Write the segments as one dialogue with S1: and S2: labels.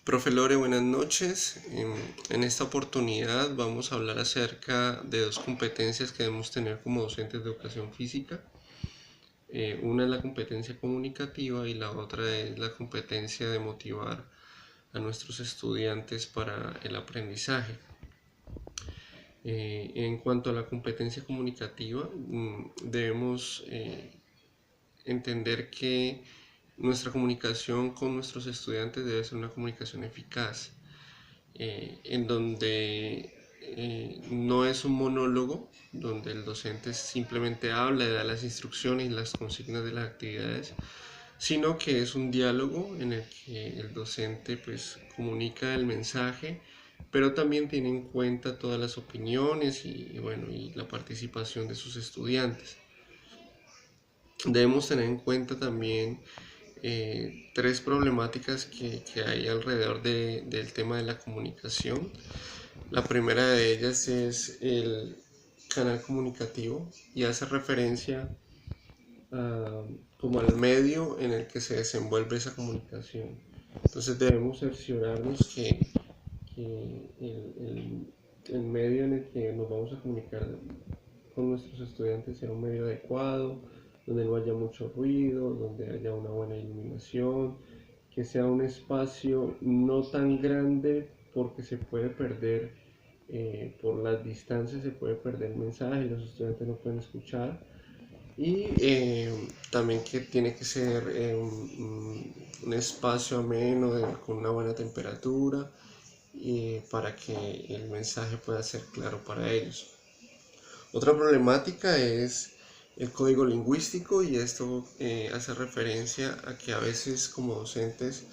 S1: Profe Lore, buenas noches. En esta oportunidad vamos a hablar acerca de dos competencias que debemos tener como docentes de educación física. Una es la competencia comunicativa y la otra es la competencia de motivar a nuestros estudiantes para el aprendizaje. En cuanto a la competencia comunicativa, debemos entender que nuestra comunicación con nuestros estudiantes debe ser una comunicación eficaz, en donde no es un monólogo, donde el docente simplemente habla y da las instrucciones y las consignas de las actividades, sino que es un diálogo en el que el docente pues comunica el mensaje, pero también tiene en cuenta todas las opiniones y la participación de sus estudiantes. Debemos tener en cuenta también tres problemáticas que hay alrededor del tema de la comunicación. La primera de ellas es el canal comunicativo y hace referencia a, como al medio en el que se desenvuelve esa comunicación. Entonces debemos cerciorarnos que el medio en el que nos vamos a comunicar con nuestros estudiantes sea un medio adecuado, donde no haya mucho ruido, donde haya una buena iluminación, que sea un espacio no tan grande porque se puede perder, por las distancias se puede perder el mensaje y los estudiantes no pueden escuchar. Y también que tiene que ser un espacio ameno, con una buena temperatura, para que el mensaje pueda ser claro para ellos. Otra problemática es el código lingüístico, y esto hace referencia a que a veces como docentes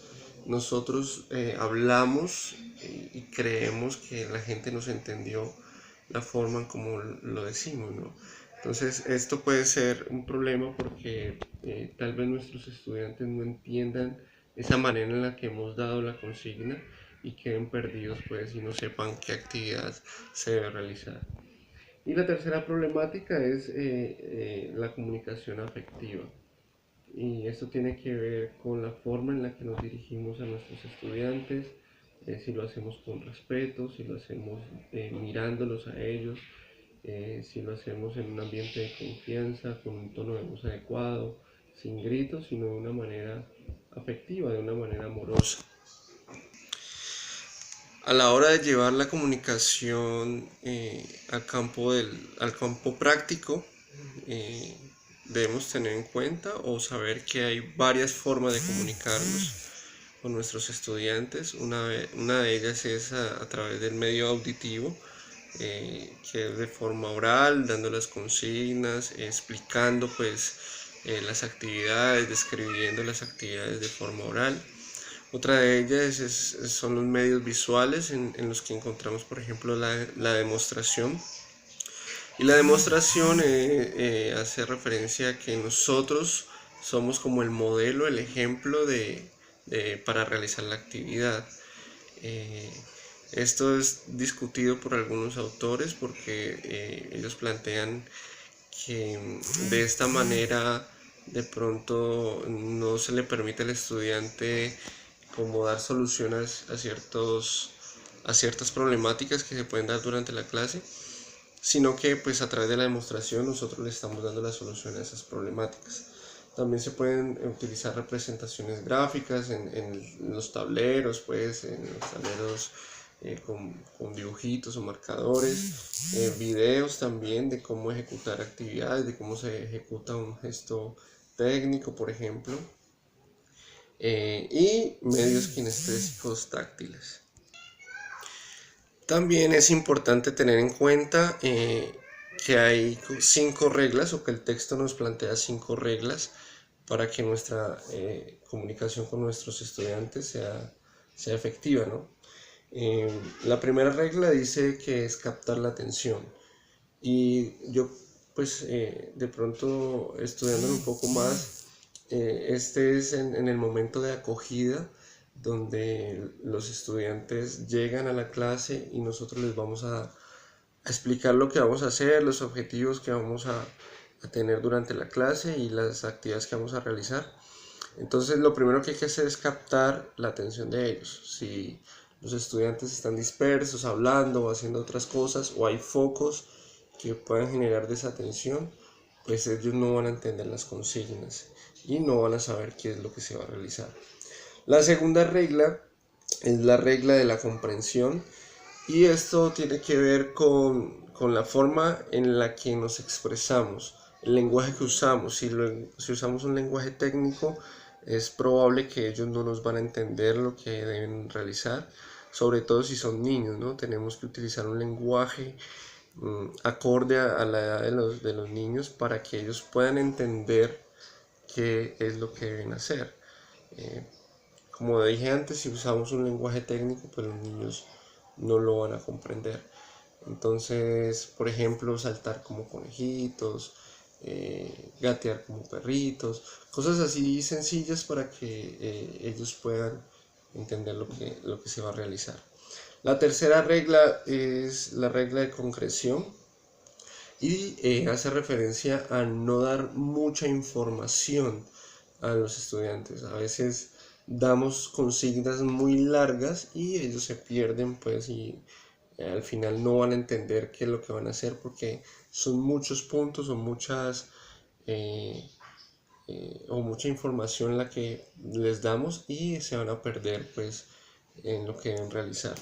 S1: nosotros hablamos y creemos que la gente nos entendió la forma en como lo decimos, ¿no? Entonces esto puede ser un problema porque tal vez nuestros estudiantes no entiendan esa manera en la que hemos dado la consigna y queden perdidos pues y no sepan qué actividad se debe realizar. Y la tercera problemática es la comunicación afectiva. Y esto tiene que ver con la forma en la que nos dirigimos a nuestros estudiantes, si lo hacemos con respeto, si lo hacemos mirándolos a ellos, si lo hacemos en un ambiente de confianza, con un tono de voz adecuado, sin gritos, sino de una manera afectiva, de una manera amorosa. A la hora de llevar la comunicación al campo práctico, eh, debemos tener en cuenta o saber que hay varias formas de comunicarnos con nuestros estudiantes. Una de ellas es a través del medio auditivo, que es de forma oral, dando las consignas, explicando pues las actividades, describiendo las actividades de forma oral. Otra de ellas son los medios visuales en los que encontramos, por ejemplo, la demostración. Y la demostración hace referencia a que nosotros somos como el modelo, el ejemplo para realizar la actividad. Eh, Esto es discutido por algunos autores porque ellos plantean que de esta manera de pronto no se le permite al estudiante como dar soluciones a ciertas problemáticas que se pueden dar durante la clase, sino que pues a través de la demostración nosotros le estamos dando la solución a esas problemáticas. También se pueden utilizar representaciones gráficas en los tableros, pues en los tableros con dibujitos o marcadores, videos también de cómo ejecutar actividades, de cómo se ejecuta un gesto técnico, por ejemplo, y medios kinestésicos táctiles. También es importante tener en cuenta que hay 5 reglas, o que el texto nos plantea 5 reglas para que nuestra comunicación con nuestros estudiantes sea efectiva, ¿no? La primera regla dice que es captar la atención, y yo pues de pronto estudiándolo un poco más, este es en el momento de acogida, donde los estudiantes llegan a la clase y nosotros les vamos a explicar lo que vamos a hacer, los objetivos que vamos a tener durante la clase y las actividades que vamos a realizar. Entonces lo primero que hay que hacer es captar la atención de ellos. Si los estudiantes están dispersos, hablando o haciendo otras cosas, o hay focos que puedan generar desatención, pues ellos no van a entender las consignas y no van a saber qué es lo que se va a realizar. La segunda regla es la regla de la comprensión, y esto tiene que ver con la forma en la que nos expresamos, el lenguaje que usamos. Si usamos un lenguaje técnico, es probable que ellos no nos van a entender lo que deben realizar, sobre todo si son niños, ¿no? Tenemos que utilizar un lenguaje acorde a la edad de los niños para que ellos puedan entender qué es lo que deben hacer. Eh, Como dije antes, si usamos un lenguaje técnico, pues los niños no lo van a comprender. Entonces, por ejemplo, saltar como conejitos, gatear como perritos, cosas así sencillas para que ellos puedan entender lo que se va a realizar. La tercera regla es la regla de concreción, y hace referencia a no dar mucha información a los estudiantes. A veces damos consignas muy largas y ellos se pierden, pues, y al final no van a entender qué es lo que van a hacer, porque son muchos puntos o eh, mucha información la que les damos, y se van a perder, pues, en lo que deben realizar.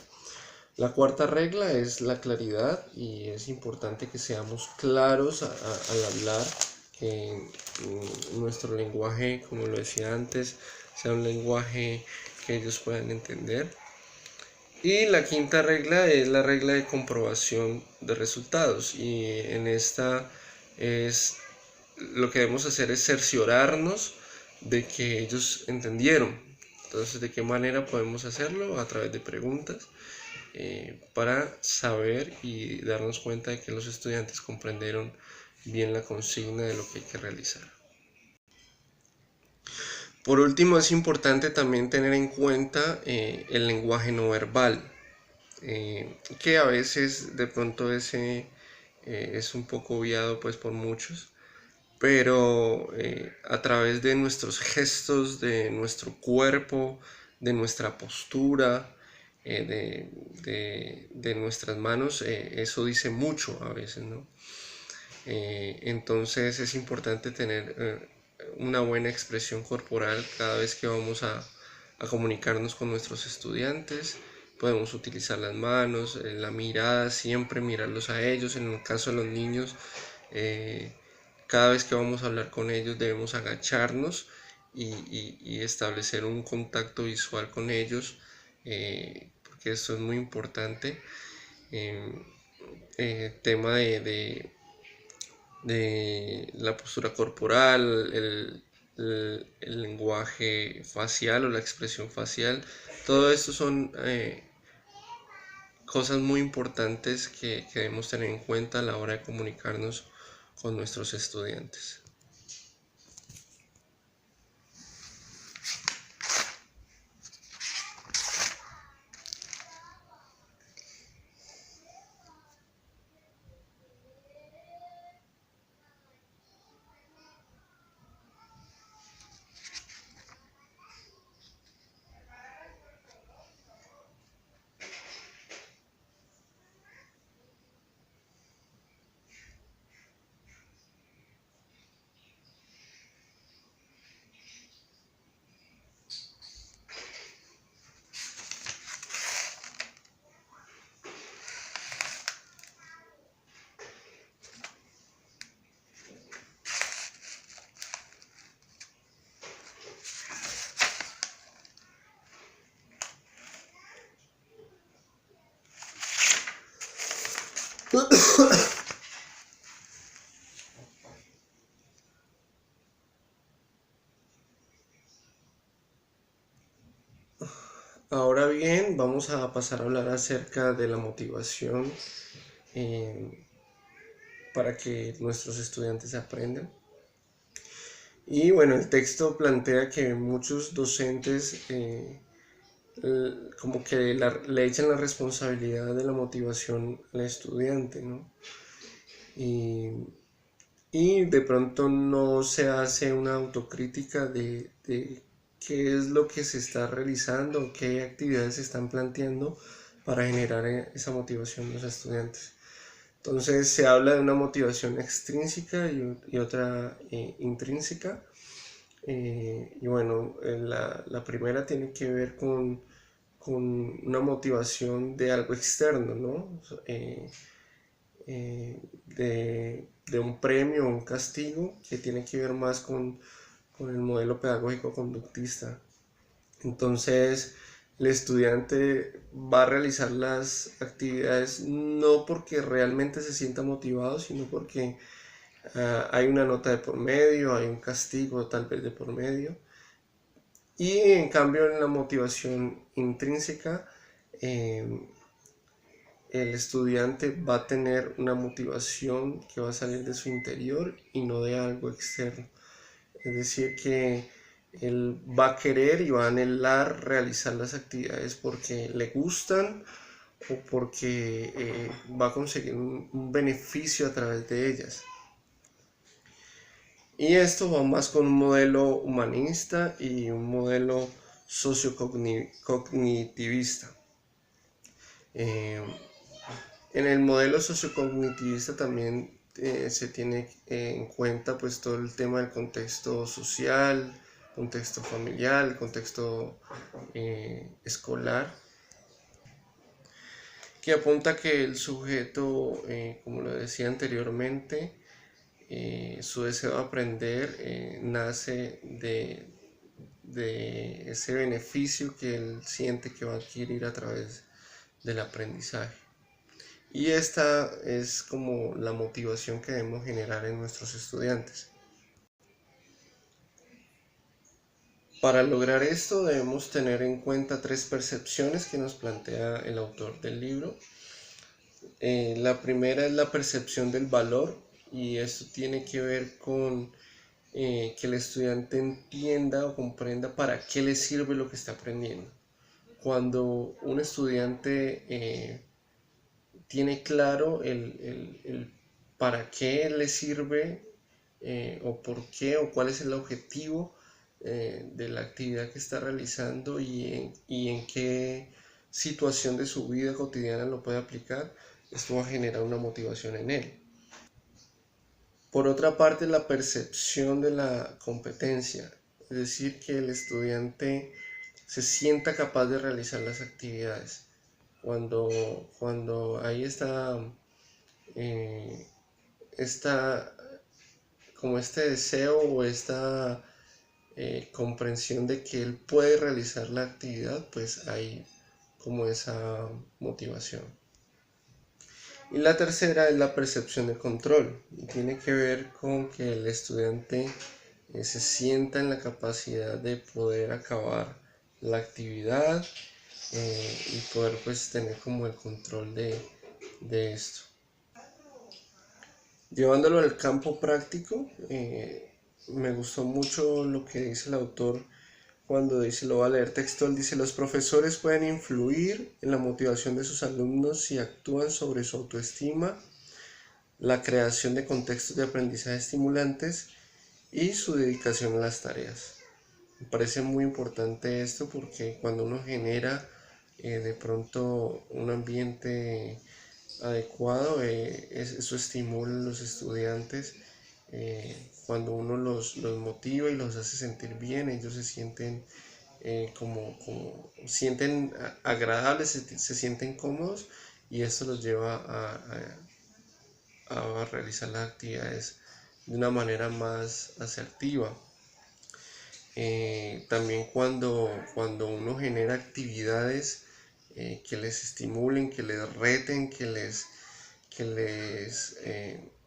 S1: La cuarta regla es la claridad, y es importante que seamos claros al hablar, que nuestro lenguaje, como lo decía antes, sea un lenguaje que ellos puedan entender. Y la quinta regla es la regla de comprobación de resultados, y en esta es lo que debemos hacer es cerciorarnos de que ellos entendieron. Entonces, ¿de qué manera podemos hacerlo? A través de preguntas, para saber y darnos cuenta de que los estudiantes comprendieron bien la consigna de lo que hay que realizar. Por último, es importante también tener en cuenta el lenguaje no verbal, que a veces de pronto es un poco obviado, pues, por muchos, pero a través de nuestros gestos, de nuestro cuerpo, de nuestra postura, de nuestras manos, eso dice mucho a veces, ¿no? Entonces es importante tener una buena expresión corporal cada vez que vamos a comunicarnos con nuestros estudiantes. Podemos utilizar las manos, la mirada, siempre mirarlos a ellos. En el caso de los niños, cada vez que vamos a hablar con ellos debemos agacharnos y establecer un contacto visual con ellos, porque esto es muy importante. Tema de la postura corporal, el lenguaje facial o la expresión facial, todo esto son cosas muy importantes que debemos tener en cuenta a la hora de comunicarnos con nuestros estudiantes. Ahora bien, vamos a pasar a hablar acerca de la motivación, eh, para que nuestros estudiantes aprendan. Y bueno, el texto plantea que muchos docentes como que le echan la responsabilidad de la motivación al estudiante, ¿no? Y y de pronto no se hace una autocrítica de qué es lo que se está realizando, qué actividades se están planteando para generar esa motivación en los estudiantes. Entonces se habla de una motivación extrínseca y otra intrínseca. Y bueno, la primera tiene que ver con una motivación de algo externo, ¿no? De un premio o un castigo que tiene que ver más con el modelo pedagógico conductista. Entonces, el estudiante va a realizar las actividades no porque realmente se sienta motivado, sino porque hay una nota de por medio, hay un castigo tal vez de por medio. Y en cambio en la motivación intrínseca, eh, el estudiante va a tener una motivación que va a salir de su interior y no de algo externo. Es decir, que él va a querer y va a anhelar realizar las actividades porque le gustan o porque va a conseguir un beneficio a través de ellas. Y esto va más con un modelo humanista y un modelo sociocognitivista. Eh, en el modelo sociocognitivista también se tiene en cuenta pues todo el tema del contexto social, contexto familiar, contexto escolar, que apunta que el sujeto, como lo decía anteriormente, su deseo de aprender nace de ese beneficio que él siente que va a adquirir a través del aprendizaje. Y esta es como la motivación que debemos generar en nuestros estudiantes. Para lograr esto debemos tener en cuenta tres percepciones que nos plantea el autor del libro. La primera es la percepción del valor, y esto tiene que ver con que el estudiante entienda o comprenda para qué le sirve lo que está aprendiendo. Cuando un estudiante tiene claro el para qué le sirve o por qué o cuál es el objetivo de la actividad que está realizando y en qué situación de su vida cotidiana lo puede aplicar, esto va a generar una motivación en él. Por otra parte, la percepción de la competencia, es decir, que el estudiante se sienta capaz de realizar las actividades. Cuando ahí eh, está como este deseo o esta comprensión de que él puede realizar la actividad, pues hay como esa motivación. Y la tercera es la percepción de control, y tiene que ver con que el estudiante se sienta en la capacidad de poder acabar la actividad y poder pues tener como el control de esto. Llevándolo al campo práctico, me gustó mucho lo que dice el autor cuando dice, lo voy a leer textual, dice: los profesores pueden influir en la motivación de sus alumnos si actúan sobre su autoestima, la creación de contextos de aprendizaje estimulantes y su dedicación a las tareas. Me parece muy importante esto porque cuando uno genera de pronto un ambiente adecuado, eso estimula a los estudiantes. Cuando uno los motiva y los hace sentir bien, ellos se sienten como sienten agradables, se sienten cómodos, y esto los lleva a realizar las actividades de una manera más asertiva. También cuando uno genera actividades que les estimulen, que les reten, que les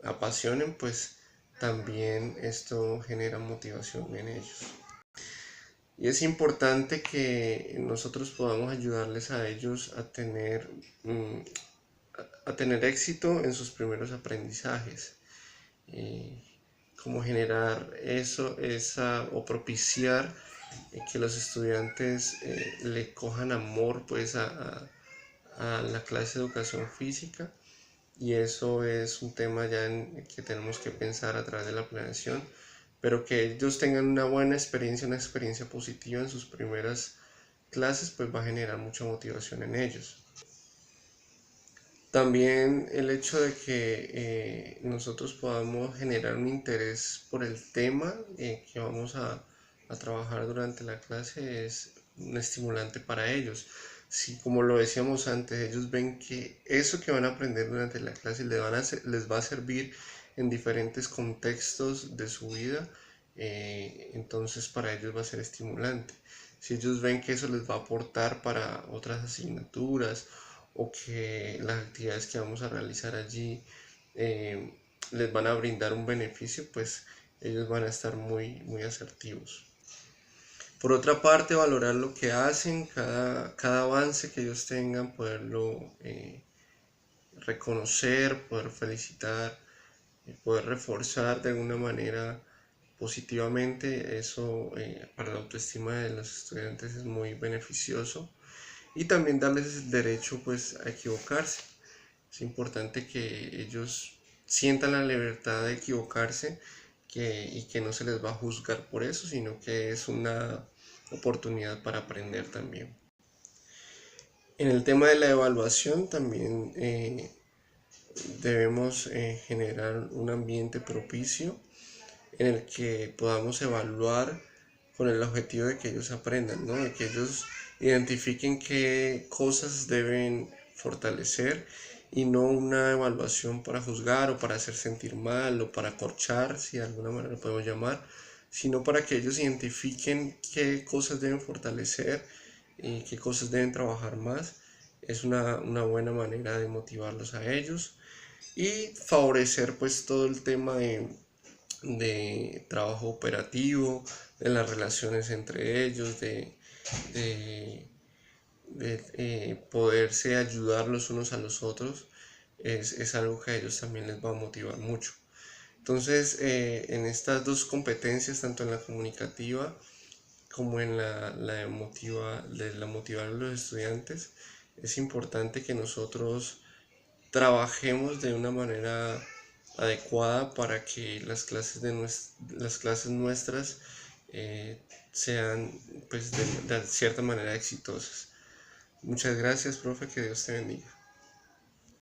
S1: apasionen, pues también esto genera motivación en ellos. Y es importante que nosotros podamos ayudarles a ellos a tener éxito en sus primeros aprendizajes. Eh, Como generar o propiciar que los estudiantes le cojan amor pues a la clase de educación física, y eso es un tema ya que tenemos que pensar a través de la planeación, pero que ellos tengan una buena experiencia, una experiencia positiva en sus primeras clases, pues va a generar mucha motivación en ellos. También el hecho de que nosotros podamos generar un interés por el tema que vamos a trabajar durante la clase es un estimulante para ellos. Si, como lo decíamos antes, ellos ven que eso que van a aprender durante la clase les va a servir en diferentes contextos de su vida, entonces para ellos va a ser estimulante. Si ellos ven que eso les va a aportar para otras asignaturas o que las actividades que vamos a realizar allí eh, les van a brindar un beneficio, pues ellos van a estar muy asertivos. Por otra parte, valorar lo que hacen, cada avance que ellos tengan, poderlo reconocer, poder felicitar, poder reforzar de alguna manera positivamente, eso para la autoestima de los estudiantes es muy beneficioso. Y también darles el derecho pues a equivocarse. Es importante que ellos sientan la libertad de equivocarse y que no se les va a juzgar por eso, sino que es una oportunidad para aprender también. En el tema de la evaluación también debemos generar un ambiente propicio en el que podamos evaluar con el objetivo de que ellos aprendan, ¿no? De que ellos identifiquen qué cosas deben fortalecer y no una evaluación para juzgar o para hacer sentir mal o para corchar, si de alguna manera lo podemos llamar, sino para que ellos identifiquen qué cosas deben fortalecer y qué cosas deben trabajar más. Es una buena manera de motivarlos a ellos y favorecer pues todo el tema de trabajo operativo, de las relaciones entre ellos, de poderse ayudar los unos a los otros, es algo que a ellos también les va a motivar mucho. Entonces, en estas dos competencias, tanto en la comunicativa como en la emotiva, de la motivar a los estudiantes, es importante que nosotros trabajemos de una manera adecuada para que las clases nuestras sean pues de cierta manera exitosas. Muchas gracias, profe, que Dios te bendiga.